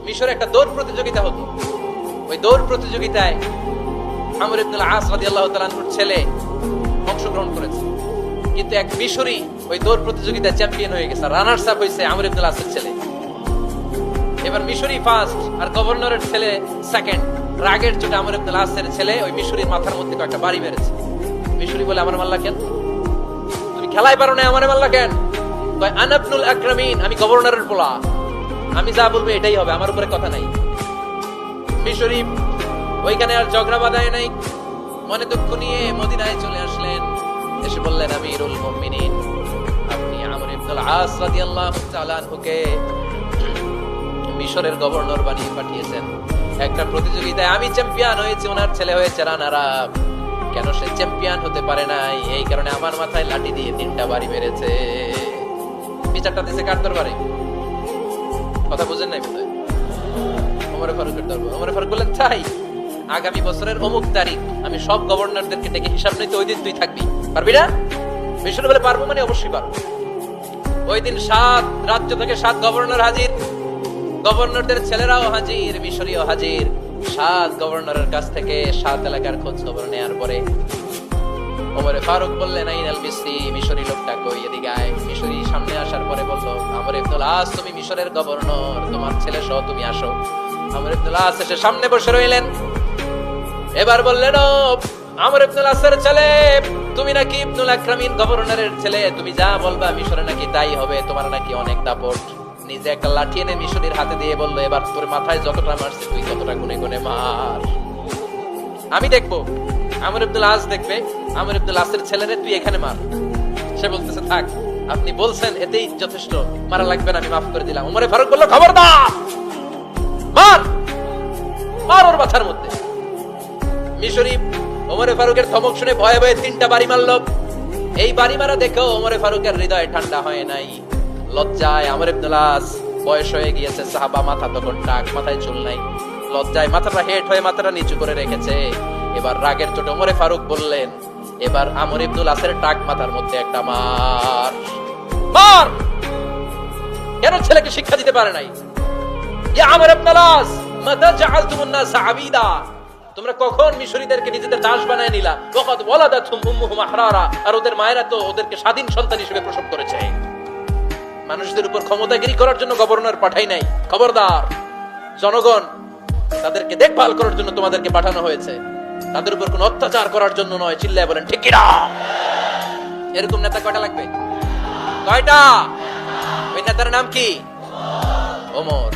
মিশরে একটা দৌড় প্রতিযোগিতা হতো। ওই দৌড় প্রতিযোগিতায় আমর ইবনুল আস রাদিয়াল্লাহু তাআলা আনহুর ছেলে অংশগ্রহণ করেছে, কিন্তু এক মিশরি ওই দৌড় প্রতিযোগিতায় চ্যাম্পিয়ন হয়ে গেছে, রানার্স আপ হয়েছে আমর ইবনুল আসের ছেলে। এবার মিশরি ফার্স্ট আর গভর্নরের ছেলে সেকেন্ড। রাগের চোটে আমর ইবনুল আসের ছেলে ওই মিশরির মাথার মধ্যে একটা বাড়ি মেরেছে। মিশরি বলে, আমার মাল্লা কেন? তুমি খেলাই পারো না, আমারে মাল্লা কেন? কয়, আনা ইবনুল আকরামিন, আমি গভর্নরের পোলা, আমি যা বলবো এটাই হবে, আমার উপরে কথা নাই। মিশরি ওইখানে আর ঝগড়া বাঁধায় নাই, মনে দুঃখ নিয়ে মদিনায় চলে আসলেন। এসে বললেন, আমিরুল মুমিনিন, আপনি আমর ইবনুল আস রাদিয়াল্লাহু তাআলা আনহুকে মিশরের গভর্নর বানিয়ে পাঠিয়েছেন। একটা প্রতিযোগিতায় আমি চ্যাম্পিয়ন হয়েছি, ওনার ছেলে হয়েছে রানার আপ। কেন সে চ্যাম্পিয়ন হতে পারে নাই? এই কারণে আমার মাথায় লাঠি দিয়ে 3টা বাড়ি মেরেছে। বিচারটা দিছে কার দরবারে? কথা বুঝেন নাই বোধহয়? ওমর ফারুকের দরবার। ওমর ফারুক বললেন, তাই আগামী বছরের অমুক তারিখ আমি সব গভর্নরদেরকে ডেকে হিসাব নিতে, ওই দিন তুই থাকবি, পারবি না? মিশরে বলে, পারবো মানে অবশ্যই পারবো। ওই দিন 7 রাজ্য থেকে 7 গভর্নর হাজির, গভর্নরদের ছেলেরাও হাজির, মিশরীয় হাজির। 7 গভর্নরের কাছ থেকে 7 এলাকার খোঁজ খবর নেয়ার পরে ওমর ফারুক বললেন, আইনাল মিসরি, মিশরি লোকটা কই, এদিকে আয়। মিশরি সামনে আসার পরে বলল, আমর ইবনুল আস, তুমি মিশরের গভর্নর, তোমার ছেলে সহ তুমি আসো। আমর ইবনুল আস এসে সামনে বসে রইলেন। এবার বললেন, ও আমর ইবনুল আসের ছেলে, তুমি নাকি ইবনুল আকরামিন গভর্নরের ছেলে, তুমি যা বলবা মিশরে নাকি তাই হবে, তোমার নাকি অনেক দাপট। নিজে একটা লাঠি এনে মিশরীর হাতে দিয়ে বললো, এবার তোর মাথায় যতটা মারছে তুই ততটা গুনে গুনে মার, আমি দেখবো। আমর ইবনুল আস দেখবে, আমর ইবনুল আসের ছেলেরে তুই এখানে মার। সে বলতেছে, থাক, আপনি বলছেন এতেই যথেষ্ট, মারা লাগবে না, আমি মাফ করে দিলাম। ওমর ফারুক বলল, খবরদার, মার, মার ওর মাথার মধ্যে। মিশরি ওমর ফারুকের ধমক শুনে ভয়ে ভয়ে 3টা বাড়ি মারল। এই বাড়ি মারা দেখেও ওমর ফারুকের হৃদয় ঠান্ডা হয় নাই। লজ্জায় আমর ইবনুল আস, বয়স হয়ে গিয়েছে, সাহাবা, মাথা তখন টাক, মাথায় চুল নাই, লজ্জায় মাথাটা হেট হয়ে মাথাটা নিচু করে রেখেছে। এবার রাগের চোটে ওমর ফারুক বললেন, এবার আমর ইবনুল আসের টাক মাথার মধ্যে একটা মার, মার। কেন ছেলেকে শিক্ষা দিতে পারে নাই? ইয়া আমর ইবনুল আস, মাতা জাআলতুমুন নাস আবিদা, তোমরা কখন মিশরীদেরকে নিজেদের দাস বানায় নিলা? ওয়াকাদ ওয়ালাদাতুহুম উম্মুহুম আহরারা, আর ওদের মায়েরা তো ওদেরকে স্বাধীন সন্তান হিসেবে প্রসব করেছে। মানুষদের উপর ক্ষমতাগিরি করার জন্য গভর্নর পাঠাই নাই। খবরদার, জনগণ তাদেরকে দেখভাল করার জন্য তোমাদেরকে পাঠানো হয়েছে, তাদের উপর কোনো অত্যাচার করার জন্য নয়। চিল্লায় বলেন, ঠিক কিনা? এরকম নেতা কয়টা লাগবে? কয়টা? ওই নেতার নাম কি? ওমর।